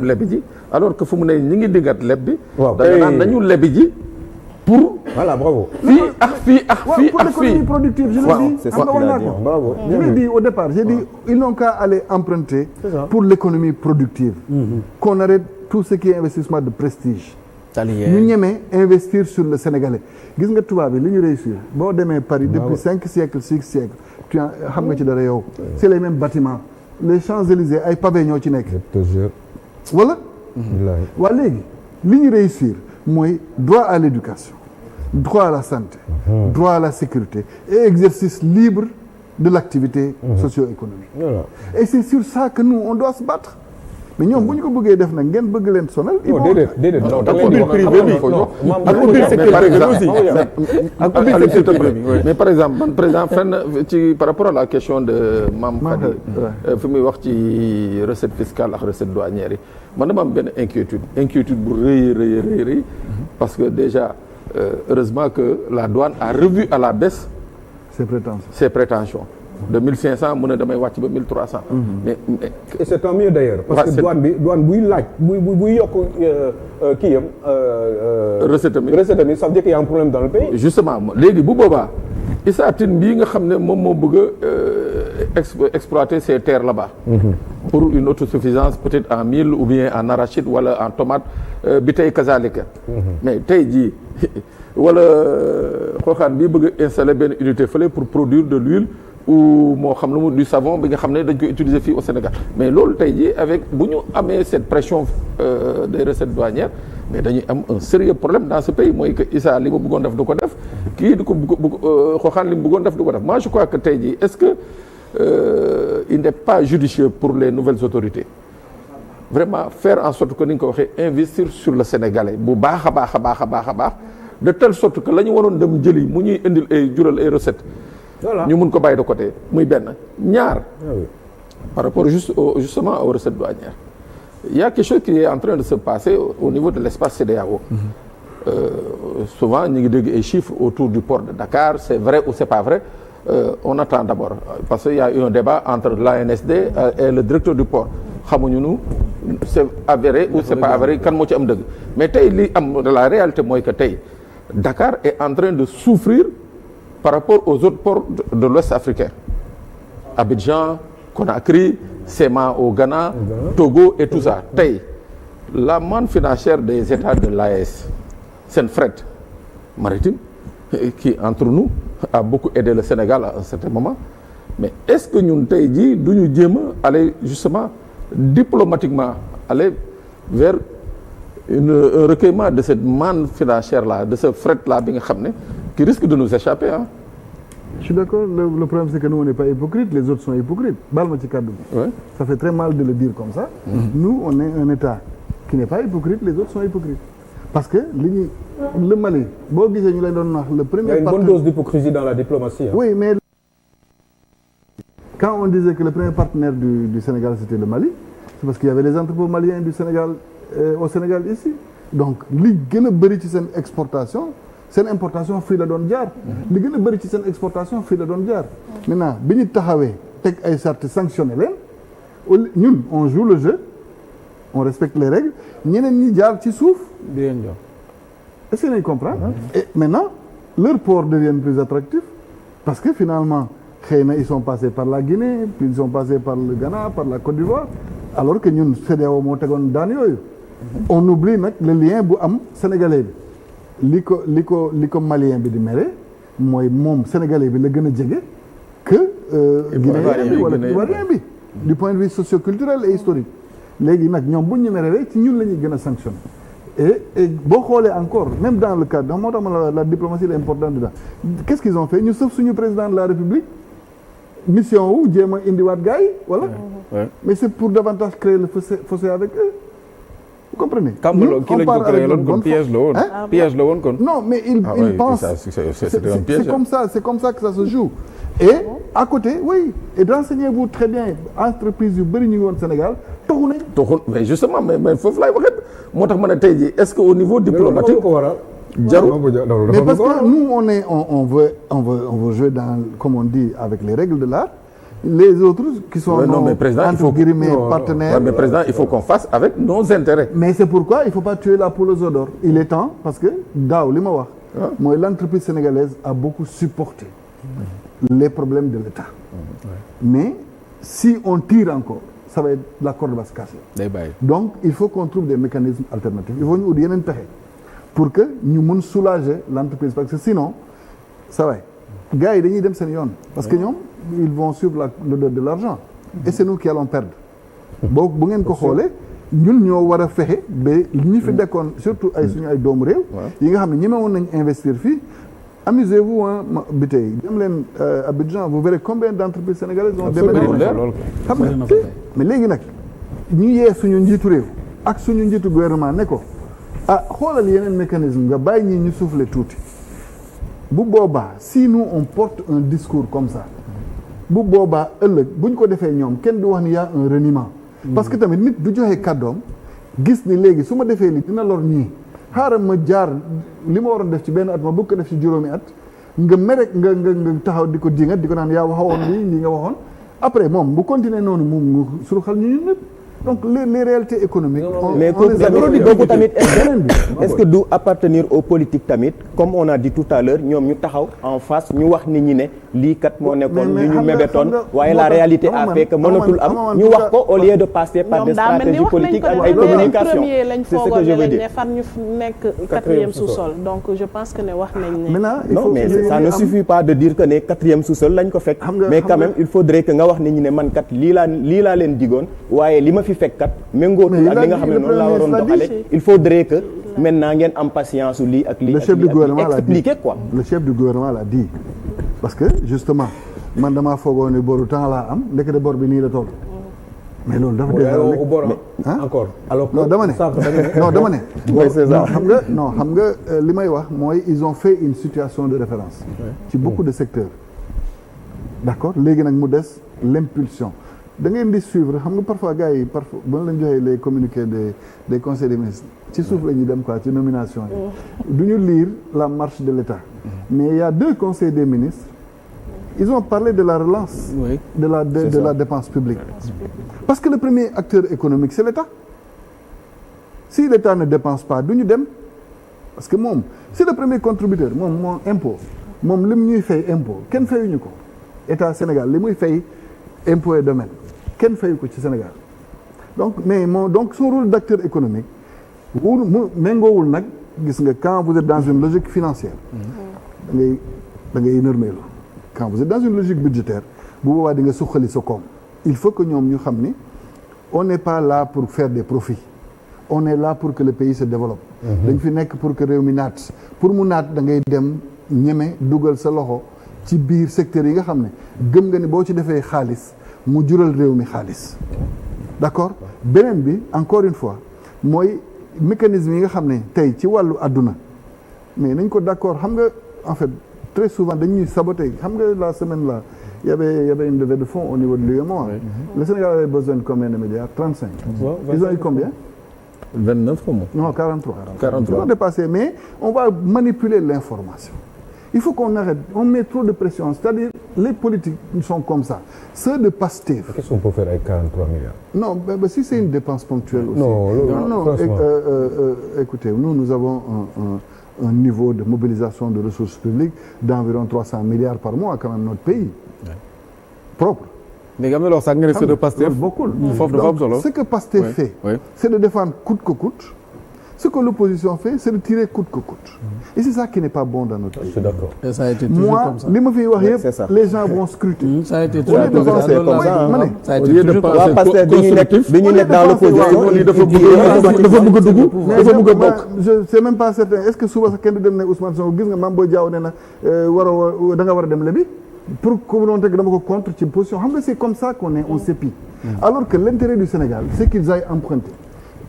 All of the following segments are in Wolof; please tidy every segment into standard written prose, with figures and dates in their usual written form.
lebi ji alors que fu mu ne ñi ngi dingat leb bi. waaw da nga naan nañu lebi ji pour. voilà bravo. fii ak fii pour l'économie productive je l'ai dit. c'est ça qu'il a dit bravo. Je l'ai dit au départ j'ai dit ils n'ont qu'à aller emprunter pour l'économie productive. Qu'on arrête tout ce qui est investissement de prestige. ñu ñemee investir sur le Sénégalais gis nga tubaab bi li ñu réussir boo demee Paris depuis 5 siècles 6 siècles tu xam nga ci dara yow. c'est les mêmes bâtiments les Champs-Élysées ay pavés ñoo ci nekk. voilà. waa léegi li ñu réussir mooy droit à l'éducation droit à la santé. droit à la sécurité et exercice libre de l'activité socio-économique. Et c'est sur ça que nous on doit se battre. mais ñoom bu ñu ko bëggee def nag ngeen bëgg leen sonal. non déedéet non da ubbil privé bi ak ubbil secteur privé mais par exemple man président fenn ci par rapport à la question de Mame Khady fi muy wax ci recette fiscale ak recette douanière yi man dama am benn inquiétude bu rëy parce que déjà heureusement que la douane a revu à la baisse ses prétentions de 1500 mu ne damay wàcc ba 1300. mais et c'est tant mieux d'ailleurs. parce que douane buy laaj buy yokk kii yam. recette mi ça veut dire qu'il y a un problème dans le pays. justement léegi bu boobaa Issa Tine bii nga xam ne moom moo bëgg a exploiter ces terres là-bas. pour une autosuffisance peut-être en mil ou bien en arachide wala en tomate bi tey kazalika. mais tey jii wala xooxaan bii bëgg a installer benn unité fële pour produire de l'huile ou moo xam ne mu du savon bi nga xam ne dañ koy utiliser fii au Sénégal mais loolu tey jii avec bu ñu amee cette pression des recettes douanières mais dañuy am un sérieux problème dans ce pays mooy que Issa li ma bëggoon def du ko def kii di ko xooxaan li mu bëggoon def du ko def moi je crois que tey jii est-ce que il n'est pas judicieux pour les nouvelles autorités vraiment faire en sorte que ni nga ko waxee investir sur le Sénégalais bu baax a baax de telle sorte que la ñu waroon dem jëli mu ñuy indil ay jural ay recettes ñu mun ko bàyyi de côté muy benn ñaar par rapport justement aux recettes douanières il y a quelque chose qui est en train de se passer au niveau de l'espace CEDEAO. Souvent ñu ngi dégg ay chiffres autour du port de Dakar c'est vrai ou c'est pas vrai on attend d'abord parce qu'il y a eu un débat entre l'ANSD et le directeur du port xamuñu nu c'est avéré ou c'est pas avéré kan moo ci am dëgg mais tey li am de la réalité mooy que tey Dakar est en train de souffrir par rapport aux autres ports de l'Ouest africain Abidjan Conakry Sema au Ghana Togo et tout ça tey la manne financière des États de l'AES seen fret maritime qui entre nous a beaucoup aidé le Sénégal à un certain moment mais est-ce que ñun tey jii du ñu jéem a aller justement diplomatiquement aller vers un recueillement de cette manne financière là de ce fret là bi nga xam ne qui risque de nous échapper hein. Je suis d'accord le problème c'est que nous on n'est pas hypocrites les autres sont hypocrites baal ma ci kàddu bi ça fait très mal de le dire comme ça nous on est un État qui n'est pas hypocrite les autres sont hypocrites parce que li ñuy le Mali boo gisee ñu leen doon wax le premier il y a une bonne dose d'hypocrisie dans la diplomatie hein. Oui mais quand on disait que le premier partenaire du Sénégal c'était le Mali c'est parce qu'il y avait les entrepôts maliens du Sénégal au Sénégal ici donc li gën a bëri ci seen exportation seen importation fii la doon jaar li gën a bëri ci seen exportation fii la doon jaar maintenant bi ñu taxawee teg ay charte sanctionné leen ñun on joue le jeu on respecte les règles ñeneen ñi jaar ci suuf di leen jox est-ce que nañ comprendre et maintenant leurs ports deviennent plus attractifs parce que finalement xëy na ils sont passés par la Guinée puis ils sont passés par le Ghana par la Côte d'Ivoire alors que ñun CEDEAO moo tegoon daan yooyu on oublie nag le lien bu am sénégalais bi li ko malien bi di mere mooy moom sénégalais bi la gën a jege que guinéen bi wala ivoirien bi du point de vue socio-culturel et historique léegi nag ñoom buñ ñu meree ci ñun la ñuy gën a sanctionner et boo xoolee encore même dans le cadre moo tax ma la diplomatie est importante dedans qu'est-ce qu'ils ont fait ñu sëf suñu président de la République mission wu jéem a indiwaat gars yi voilà mais c'est pour davantage créer le fossé avec eux vous comprenez Kambalo kii lañ ko créé loon kon piège la woon kon non mais il pense c'est comme ça que ça se joue et à côté oui et renseignez-vous très bien entreprise yu bëri ñu ngi woon Sénégal toxu mais justement mais foofu laay waxee moo tax ma ne tey jii est-ce que au niveau diplomatique jarul mais parce que nous on veut jouer dans comme on dit avec les règles de l'art les autres qui sont non, mais président, entre guillemets partenaires. Mais président, il faut qu'on fasse avec nos intérêts. Mais c'est pourquoi il faut pas tuer la poule aux œufs d'or. Il est temps parce que daaw li ma wax. mooy l'entreprise sénégalaise a beaucoup supporté les problèmes de l'État. Mais si on tire encore, ça va être la corde va se casser. Donc il faut qu'on trouve des mécanismes alternatifs. Il faut ñu ut yeneen pexe pour que ñu mën soulager l'entreprise parce que sinon ça va gars yi dañuy dem seen yoon. parce que ñoom ils vont suivre l'odeur de l'argent. Et c'est nous qui allons perdre. boo bu ngeen ko xoolee ñun ñoo war a fexe ba ñi fi dekkoon surtout ay suñu ay doomu réew. yi nga xam ne ñemewoon nañ investir fii. Amusez-vous bi tey dem leen Abidjan vous verrez combien d'entreprises sénégalaises ont déménagé xam nga mais léegi nag ñu yee suñu njiitu réew ak suñu njiitu gouvernement ne ko xoolal yeneen mécanisme nga bàyyi ñi ñu souffler tuuti bu boobaa si nous on porte un discours comme ça bu boobaa ëllëg bu ñu ko defee ñoom kenn du wax ni y a un reniement parce que tamit nit du joxe kàddoom gis ni léegi su ma defee li dina lor ñii xaaral ma jaar li ma waroon def ci benn at ma bëgg ko def ci juróomi at nga mere nga taxaw di ko dingat di ko naan yaa waxoon lii nga waxoon après moom bu continuer noonu mu suruxal ñu ñun ñëpp donc les réalités économiques. mais kooku tamit est-ce que du appartenir aux politiques tamit comme on a dit tout à l'heure ñoom ñu taxaw en face ñu wax nit ñi ne lii kat moo nekkoon li ñu mébétoon waaye la réalité a fait que mënatul am ñu wax ko au lieu de passer par des stratégies politiques ak ay communication c'est ce que je veux dire. fan ñu nekk quatrième sous-sol donc je pense que ne wax nañ ne. non mais ça ne suffit pas de dire que ne quatrième sous-sol lañ ko fekk. mais quand même il faudrait que nga wax nit ñi ne man kat lii laa leen digoon waaye li ma fi fekk kat méngootul ak li nga xam ne noonu laa waroon doxale il faudrait que maintenant ngeen am patience lii ak lii le chef du gouvernement l'a dit expliquer quoi. le chef du gouvernement l'a dit parce que justement man damaa foogoo ne boru temps laa am ndekete bor bi nii la toll mais loolu dafa déjà encore alors non dama ne xam nga li may wax mooy ils ont fait une situation de référence ci beaucoup de secteurs d'accord léegi nag mu des l'impulsion da ngeen di suivre xam nga parfois gars yi parfois ba lañ joxee les communiqués des conseils des ministres ci suuf la ñuy dem quoi ci nomination yi du ñu lire la marche de l'État mais il y a 2 conseils des ministres ils ont parlé de la relance de la dépense publique parce que le premier acteur économique c'est l'État si l'État ne dépense pas du ñu dem parce que moom c'est le premier contributeur moom impôt moom li mu ñuy fay impôt kenn fayuñu ko État Sénégal li muy fay impôt et domaine kenn fayu ko ci Sénégal donc donc son rôle d'acteur économique mu méngoowul nag gis nga quand vous êtes dans une logique financière da ngay nërmeelu quand vous êtes dans une logique budgétaire bu boobaa di nga suqali sa koom il faut que ñoom ñu xam ni on n'est pas là pour faire des profits on est là pour que le pays se développe dañ fi nekk pour que réew mi naat pour mu naat da ngay dem ñeme dugal sa loxo ci biir secteur yi nga xam ne gëm nga ni boo ci defee xaalis mu jural réew mi xaalis d'accord beneen bi encore une fois mooy mécanisme yi nga xam ne tey ci wàllu àdduna mais nañ ko d'accord xam nga en fait très souvent dañuy saboter xam nga la semaine là il y avait une levée de fonds au niveau de l'UEMOA le Sénégal avait besoin de combien de milliards 35 ils ont eu combien 29 comment non 43 ils ont dépassé mais on va manipuler l'information il faut qu'on arrête on met trop de pression c'est-à-dire les politiques sont comme ça ceux de Pastef qu'est-ce qu'on peut faire avec 43 milliards non si c'est une dépense ponctuelle aussi non écoutez nous avons un niveau de mobilisation de ressources publiques d'environ 300 milliards par mois quand même notre pays propre léegi am na loo sax nga ne c'est de Pastef bokkul foofu dafa am solo ce que Pastef fait c'est de défendre coûte que coûte ce que l'opposition fait c'est de tirer coûte que coûte et c'est ça qui n'est pas bon dans notre pays. Je suis d'accord. Et ça a été toujours moi comme ça. li ma fiy wax yëpp les gens vont scruter. Ça a été toujours comme ça ça a été toujours waaw parce que dañuy nekk dans l'opposition dafa bëgg a dugg dafa bëgg a bokk. je sais même pas certain est-ce que suba sax kenn du dem ne Ousmane Sonko gis nga Mame Boye Diao ne na da nga war a dem lebi pour communauté dama ko contre ci position xam nga c'est comme ça on s'épie alors que l'intérêt du Sénégal c'est qu'ils aillent emprunter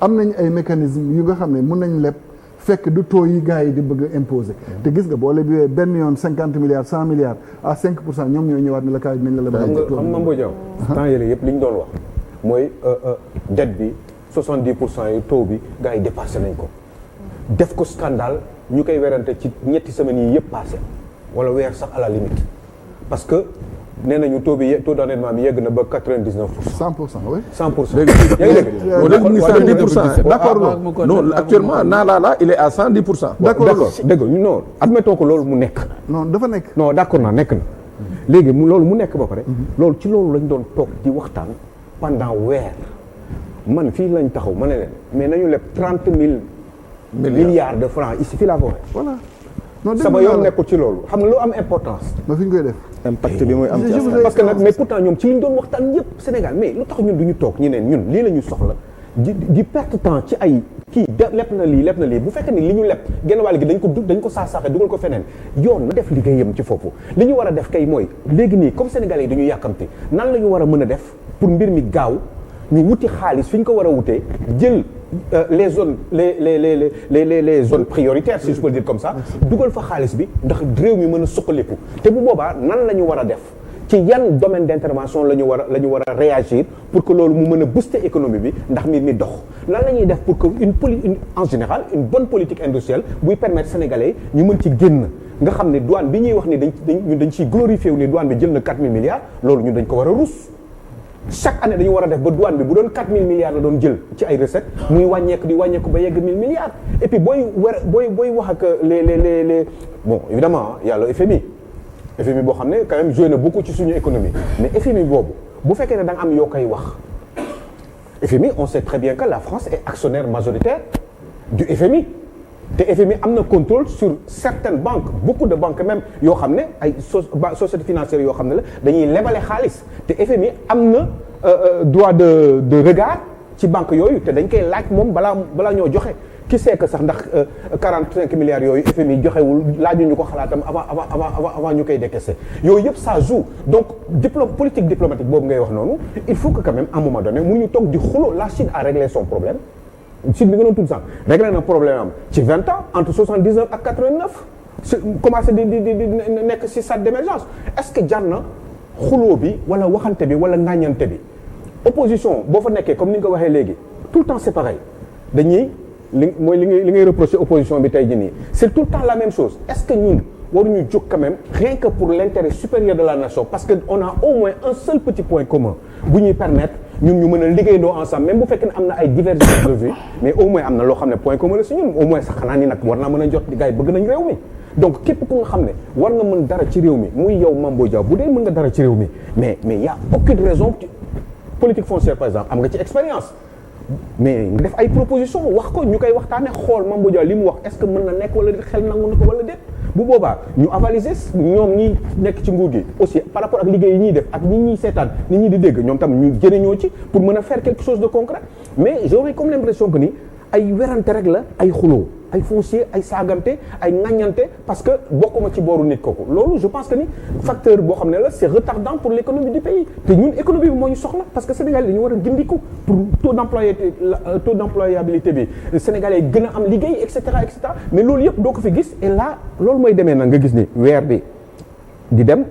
am nañ ay mécanismes yu nga xam ne mën nañ leb fekk du taux yi gars yi di bëgg a imposer te gis nga boo lebiwee benn yoon 50 milliards 100 milliards à 5% ñoom ñooy ñëwaat ne la kaay nañ la lebal. xam nga Mame Boye Diao temps yële yëpp li ñu doon wax mooy dette bi 70% yi taux bi gars yi dépassé nañ ko def ko scandale ñu koy werante ci ñetti semaines yi yëpp passé wala weer sax à la limite parce que nee nañu taux d'endettement bi yegg na ba 99%. 100%, oui. 100%. léegi léegi 110%. d'accord non actuellement Nalala il est à 110%. d'accord dégg nga non admettons que loolu mu nekk. non dafa nekk. non d'accord naa nekk na. léegi loolu mu nekk ba pare. loolu ci loolu lañ doon toog di waxtaan pendant weer. man fii lañ taxaw ma ne leen mais nañu leb 30 000 milliards de francs ici fii laa ko waxee. voilà. non sama yoon nekkul ci loolu xam nga lu am importance. ba fi ñu koy def. impact bi mooy am ci askan parce que nag mais pourtant ñoom ci liñ doon waxtaan yëpp Sénégal mais lu tax ñun du ñu toog ñu ne ñun lii la ñu soxla di perte temps ci ay kii lepp na lii bu fekkee ni li ñu lepp genn wàll gi dañ ko saax-saaxe dugal ko feneen yoon na def liggéeyam ci foofu li ñu war a def kay mooy léegi nii comme Sénégalais yi dañu yàkkamte nan la ñu war a mën a def pour mbir mi gaaw ñu wuti xaalis fi ñu ko war a wutee jël les zones les zones prioritaires si je peux dire comme ça dugal fa xaalis bi ndax réew mi mën a suqaliku te bu boobaa nan la ñu war a def ci yan domaine d'intervention la ñu war a réagir pour que loolu mu mën a booster économie bi ndax mbir mi dox lan la ñuy def pour que en général une bonne politique industrielle buy permettre sénégalais ñu mën ci génn nga xam ne douane bi ñuy wax ni dañ ciy glorifier wu ni douane bi jël na 4 000 milliards loolu ñun dañ ko war a rus chaque année dañu war a def ba douane bi bu doon 4 000 milliards la doon jël ci ay recettes muy wàññeeku ba yegg 1 000 milliards et puis booy wax ak les bon évidemment y a le FMI boo xam ne quand même joué na beaucoup ci suñu économie mais FMI boobu bu fekkee ne da nga am yoo koy wax FMI on sait très bien que la France est actionnaire majoritaire du FMI te FMI am na contrôle sur certaines banques beaucoup de banques même yoo xam ne ay sociétés financières yoo xam ne la dañuy lebale xaalis te FMI am na droit de regard ci banque yooyu te dañ koy laaj moom balaa ñoo joxe qui sait que sax ndax 45 milliards yooyu FMI joxewul laajuñu ko xalaatam avant ñu koy décaisser yooyu yëpp ça joue donc politique diplomatique boobu ngay wax noonu il faut que quand même à un moment donné mu ñu toog di xuloo la Chine a réglé son problème Chine bi nga doon tudd sànq réglé na problème am ci 20 ans entre 79 ak 89 commencé di nekk si stade d'émergence est-ce que jar na xuloo bi wala waxante bi wala ŋàññante bi opposition boo fa nekkee comme ni nga ko waxee léegi tout le temps c'est pareil dañuy li ngay reprocher opposition bi tey jii nii c'est tout le temps la même chose est-ce que ñun waruñu jóg quand même rien que pour l'intérêt supérieur de la nation parce que on a au moins un seul petit point commun bu ñuy permettre ñun ñu mën a liggéeyandoo ensemble même bu fekkee ne am na ay divergences de vue mais au moins am na loo xam ne point commun la si ñun au moins sax xanaa ni nag war naa mën a jot gars yi bëgg nañ réew mi donc képp ku nga xam ne war nga mën dara ci réew mi muy yow Mame Boye Diao bu dee mën nga dara ci réew mi mais y a aucune raison politique foncière par exemple am nga ci expérience mais nga def ay proposition wax ko ñu koy waxtaane xool Mame Boye Diao li mu wax est-ce que mën na nekk wala xel nangu na ko wala déet bu boobaa ñu avaliser ñoom ñi nekk ci nguur gi aussi par rapport ak liggéey yi ñuy def ak ñi ñuy seetaan nit ñi di dégg ñoom tam ñu jëriñoo ci pour mën a faire quelque chose de concret mais j'aurais comme l'impression que ni ay werante rek la ay xuloo ay foncier ay saagante ay ŋaññante parce que bokkuma ci booru nit kooku loolu je pense que ni facteur boo xam ne la c'est retardant pour l'économie du pays te ñun économie bi moo ñu soxla parce que Sénégal dañu war a gindiku pour taux d'employabilité bi Sénégalais gën a am liggéey et cetera mais loolu yëpp doo ko fi gis et là loolu mooy demee nag nga gis ni weer bi di dem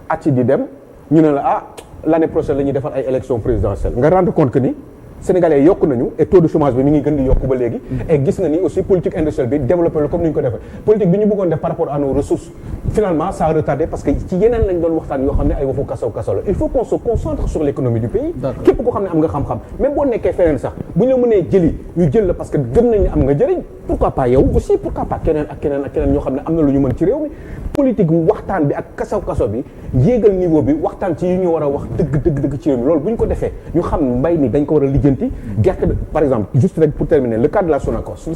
at yi di dem ñu ne la l'année prochaine la ñuy defar ay élections présidentielles nga rendre compte que ni Sénégalais yokku nañu et taux de chômage bi mi ngi gën di yokku ba léegi et gis nga ni aussi politique industrielle bi développé la comme ni ñu ko defee politique bi ñu bëggoon def par rapport à nos ressources finalement ça a retardé parce que ci yeneen lañ doon waxtaan yoo xam ne ay waxu kasaw la il faut qu'on se concentre sur l'économie du pays képp koo xam ne am nga xam-xam même boo nekkee feneen sax bu ñu la mënee jëli ñu jël la parce que gëm nañ ne am nga jëriñ pourquoi pas yow aussi pourquoi pas keneen ak keneen ñoo xam ne am na lu ñu mën ci réew mi politique waxtaan bi ak kasaw bi yéegal niveau bi waxtaan ci yi ñu war a wax dëgg ci réew mi loolu bu ñu ko defee ñu xam mbay mi dañ ko war a lijjanti gerte par exemple juste rek pour terminer le cas de la Sonacos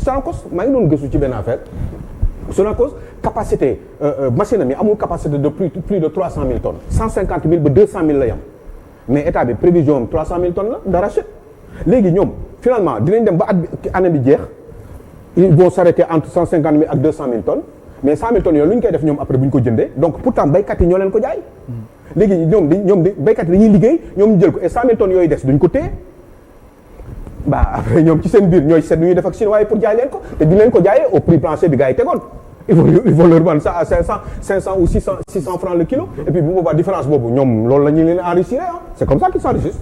maa ngi doon gëstu ci benn affaire Sonacos capacité machine am yi amul capacité de plus de 300 000 tonnes 150 000 ba 200 000 la yam mais état bi prévision am 300 000 tonnes la d'arachide léegi ñoom finalement dinañ dem ba année bi jeex ils vont s'arrêter entre 150 000 ak 200 000 tonnes mais 100 000 tonnes yooyu lu ñu koy def ñoom après bu ñu ko jëndee donc pourtant baykat yi ñoo leen ko jaay léegi ñoom baykat yi dañuy liggéey ñoom ñu jël ko et 100 000 tonnes yooyu des duñ ko téye après ñoom ci seen biir ñooy seet nu ñuy def ak chinois yi pour jaay leen ko te duñ leen ko jaayee au prix plancher bi gars yi tegoon ils vont leur vendre ça à 500 ou 600 francs le kilo et puis bu boobaa différence boobu ñoom loolu la ñu leen enrichir c'est comme ça qu'ils s'enrichissent.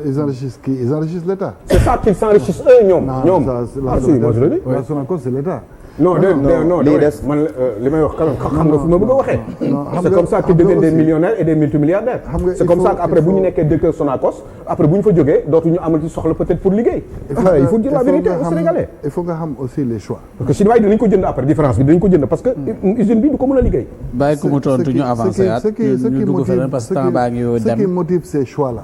Ils enrichissent qui? Ils enrichissent l'État. C'est ça qu'ils s'enrichissent eux ñoom. Non, ça, moi je le dis. La Sonacos c'est l'État. non lii des man li may wax xam nga fu ma bëgg a waxee. c'est comme ça qu'ils deviennent des millionnaires et des multimilliardaires. c'est comme ça qu'après bu ñu nekkee directeur Sonacos après bu ñu fa jógee dootuñu amati soxla peut-être pour liggéey. il faut dire la vérité aux Sénégalais. il faut nga xam aussi les choix. parce que chinois yi dinañ ko jënd après différence bi dinañ ko jënd parce que usine bi du ko mën a liggéey. bàyyi ko mu tontu ñu avancé at ñu dugg feneen parce que temps baa ngi dem. ce qui motive ces choix là